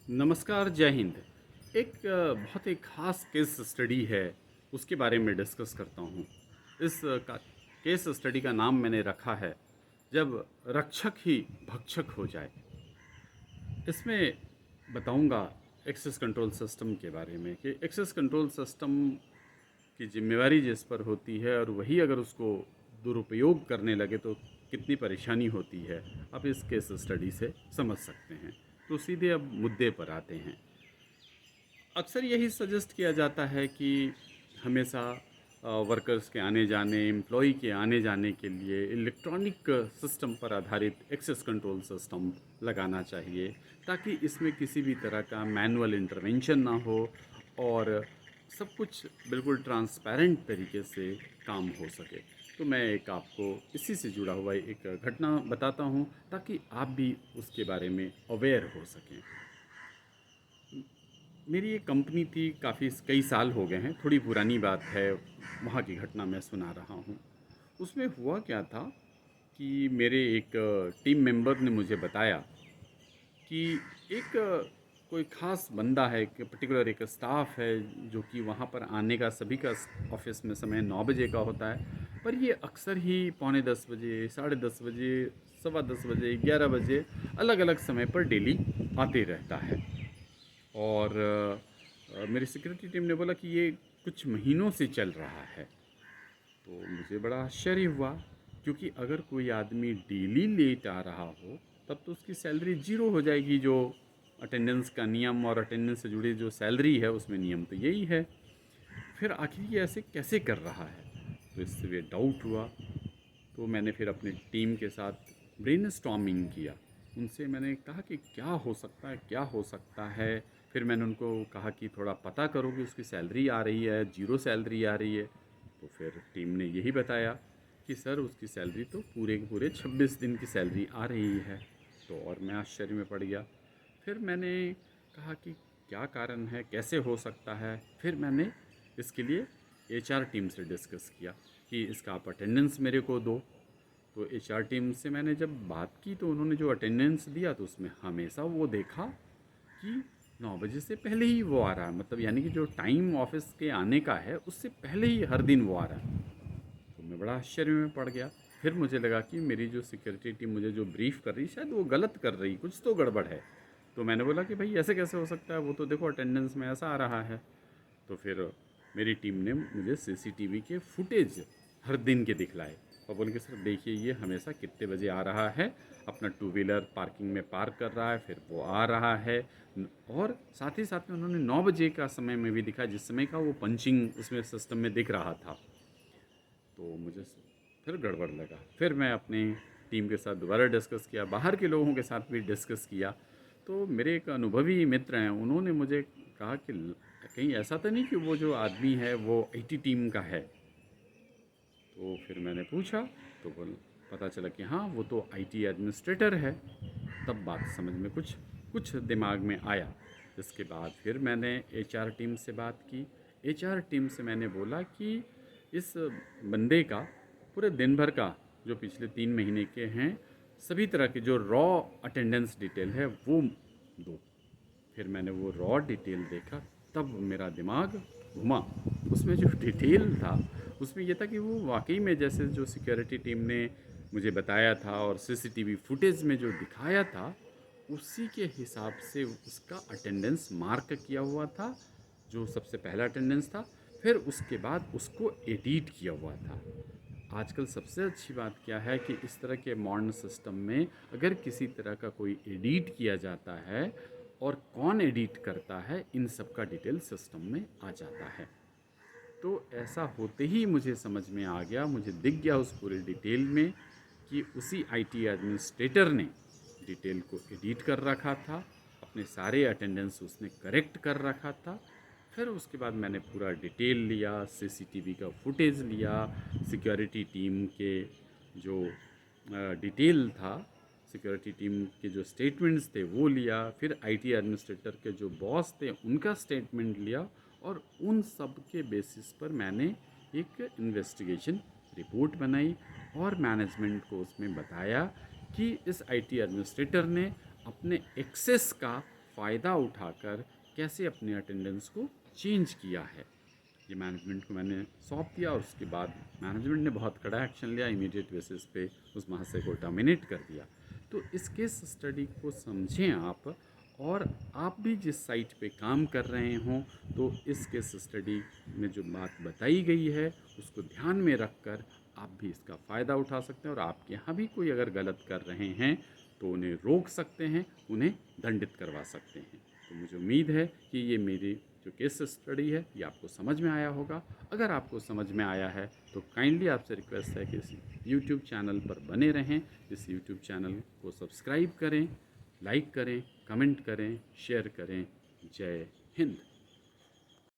नमस्कार, जय हिंद। एक बहुत ही ख़ास केस स्टडी है, उसके बारे में डिस्कस करता हूँ। इस केस स्टडी का नाम मैंने रखा है, जब रक्षक ही भक्षक हो जाए। इसमें बताऊँगा एक्सेस कंट्रोल सिस्टम के बारे में कि एक्सेस कंट्रोल सिस्टम की जिम्मेवारी जिस पर होती है और वही अगर उसको दुरुपयोग करने लगे तो कितनी परेशानी होती है, आप इस केस स्टडी से समझ सकते हैं। तो सीधे अब मुद्दे पर आते हैं। अक्सर यही सजेस्ट किया जाता है कि हमेशा वर्कर्स के आने जाने, एम्प्लॉई के आने जाने के लिए इलेक्ट्रॉनिक सिस्टम पर आधारित एक्सेस कंट्रोल सिस्टम लगाना चाहिए, ताकि इसमें किसी भी तरह का मैनुअल इंटरवेंशन ना हो और सब कुछ बिल्कुल ट्रांसपेरेंट तरीके से काम हो सके। तो मैं एक आपको इसी से जुड़ा हुआ एक घटना बताता हूँ, ताकि आप भी उसके बारे में अवेयर हो सकें। मेरी एक कंपनी थी, काफ़ी कई साल हो गए हैं, थोड़ी पुरानी बात है, वहाँ की घटना मैं सुना रहा हूँ। उसमें हुआ क्या था कि मेरे एक टीम मेंबर ने मुझे बताया कि एक कोई ख़ास बंदा है, एक पर्टिकुलर एक स्टाफ है, जो कि वहाँ पर आने का सभी का ऑफिस में समय 9 बजे का होता है, पर ये अक्सर ही पौने 10 बजे, साढ़े 10 बजे, सवा 10 बजे, 11 बजे अलग अलग समय पर डेली आते रहता है। और मेरी सिक्योरिटी टीम ने बोला कि ये कुछ महीनों से चल रहा है। तो मुझे बड़ा आश्चर्य हुआ, क्योंकि अगर कोई आदमी डेली लेट आ रहा हो तब तो उसकी सैलरी ज़ीरो हो जाएगी। जो अटेंडेंस का नियम और अटेंडेंस से जुड़ी जो सैलरी है उसमें नियम तो यही है। फिर आखिर ये ऐसे कैसे कर रहा है, तो इससे वे डाउट हुआ। तो मैंने फिर अपनी टीम के साथ ब्रेनस्टॉर्मिंग किया। उनसे मैंने कहा कि क्या हो सकता है, क्या हो सकता है। फिर मैंने उनको कहा कि थोड़ा पता करो कि उसकी सैलरी आ रही है, जीरो सैलरी आ रही है। तो फिर टीम ने यही बताया कि सर उसकी सैलरी तो पूरे के पूरे 26 दिन की सैलरी आ रही है। तो और मैं आश्चर्य में पड़ गया। फिर मैंने कहा कि क्या कारण है, कैसे हो सकता है। फिर मैंने इसके लिए एचआर टीम से डिस्कस किया कि इसका आप अटेंडेंस मेरे को दो। तो एचआर टीम से मैंने जब बात की तो उन्होंने जो अटेंडेंस दिया तो उसमें हमेशा वो देखा कि 9 बजे से पहले ही वो आ रहा है, मतलब यानी कि जो टाइम ऑफिस के आने का है उससे पहले ही हर दिन वो आ रहा है। तो मैं बड़ा आश्चर्य में पड़ गया। फिर मुझे लगा कि मेरी जो सिक्योरिटी टीम मुझे जो ब्रीफ कर रही, शायद वो गलत कर रही, कुछ तो गड़बड़ है। तो मैंने बोला कि भाई ऐसे कैसे हो सकता है, वो तो देखो अटेंडेंस में ऐसा आ रहा है। तो फिर मेरी टीम ने मुझे सीसीटीवी के फुटेज हर दिन के दिखलाए और बोले कि सर देखिए ये हमेशा कितने बजे आ रहा है, अपना टू व्हीलर पार्किंग में पार्क कर रहा है, फिर वो आ रहा है। और साथ ही साथ में उन्होंने 9 बजे का समय में भी दिखा, जिस समय का वो पंचिंग उसमें सिस्टम में दिख रहा था। तो मुझे फिर गड़बड़ लगा। फिर मैं अपनी टीम के साथ दोबारा डिस्कस किया, बाहर के लोगों के साथ भी डिस्कस किया। तो मेरे एक अनुभवी मित्र हैं, उन्होंने मुझे कहा कि कहीं ऐसा तो नहीं कि वो जो आदमी है वो आईटी टीम का है। तो फिर मैंने पूछा तो बोल पता चला कि हाँ वो तो आईटी एडमिनिस्ट्रेटर है। तब बात समझ में कुछ कुछ दिमाग में आया। इसके बाद फिर मैंने एचआर टीम से बात की। एचआर टीम से मैंने बोला कि इस बंदे का पूरे दिन भर का जो पिछले 3 महीने के हैं सभी तरह की जो रॉ अटेंडेंस डिटेल है वो दो। फिर मैंने वो रॉ डिटेल देखा, तब मेरा दिमाग घुमा। उसमें जो डिटेल था उसमें ये था कि वो वाकई में जैसे जो सिक्योरिटी टीम ने मुझे बताया था और सीसीटीवी फुटेज में जो दिखाया था उसी के हिसाब से उसका अटेंडेंस मार्क किया हुआ था, जो सबसे पहला अटेंडेंस था। फिर उसके बाद उसको एडिट किया हुआ था। आजकल सबसे अच्छी बात क्या है कि इस तरह के मॉडर्न सिस्टम में अगर किसी तरह का कोई एडिट किया जाता है और कौन एडिट करता है, इन सब का डिटेल सिस्टम में आ जाता है। तो ऐसा होते ही मुझे समझ में आ गया, मुझे दिख गया उस पूरे डिटेल में कि उसी आईटी एडमिनिस्ट्रेटर ने डिटेल को एडिट कर रखा था, अपने सारे अटेंडेंस उसने करेक्ट कर रखा था। फिर उसके बाद मैंने पूरा डिटेल लिया, सीसीटीवी का फुटेज लिया, सिक्योरिटी टीम के जो डिटेल था, सिक्योरिटी टीम के जो स्टेटमेंट्स थे वो लिया, फिर आईटी एडमिनिस्ट्रेटर के जो बॉस थे उनका स्टेटमेंट लिया। और उन सब के बेसिस पर मैंने एक इन्वेस्टिगेशन रिपोर्ट बनाई और मैनेजमेंट को उसमें बताया कि इस आईटी एडमिनिस्ट्रेटर ने अपने एक्सेस का फ़ायदा उठाकर कैसे अपने अटेंडेंस को चेंज किया है। ये मैनेजमेंट को मैंने सौंप दिया और उसके बाद मैनेजमेंट ने बहुत कड़ा एक्शन लिया, इमीडिएट बेसिस पे उस महाशय को टर्मिनेट कर दिया। तो इस केस स्टडी को समझें आप, और आप भी जिस साइट पे काम कर रहे हों तो इस केस स्टडी में जो बात बताई गई है उसको ध्यान में रखकर आप भी इसका फ़ायदा उठा सकते हैं, और आपके यहाँ भी कोई अगर गलत कर रहे हैं तो उन्हें रोक सकते हैं, उन्हें दंडित करवा सकते हैं। तो मुझे उम्मीद है कि ये मेरी जो केस स्टडी है ये आपको समझ में आया होगा। अगर आपको समझ में आया है तो काइंडली आपसे रिक्वेस्ट है कि इस यूट्यूब चैनल पर बने रहें, इस यूट्यूब चैनल को सब्सक्राइब करें, लाइक करें, कमेंट करें, शेयर करें। जय हिंद।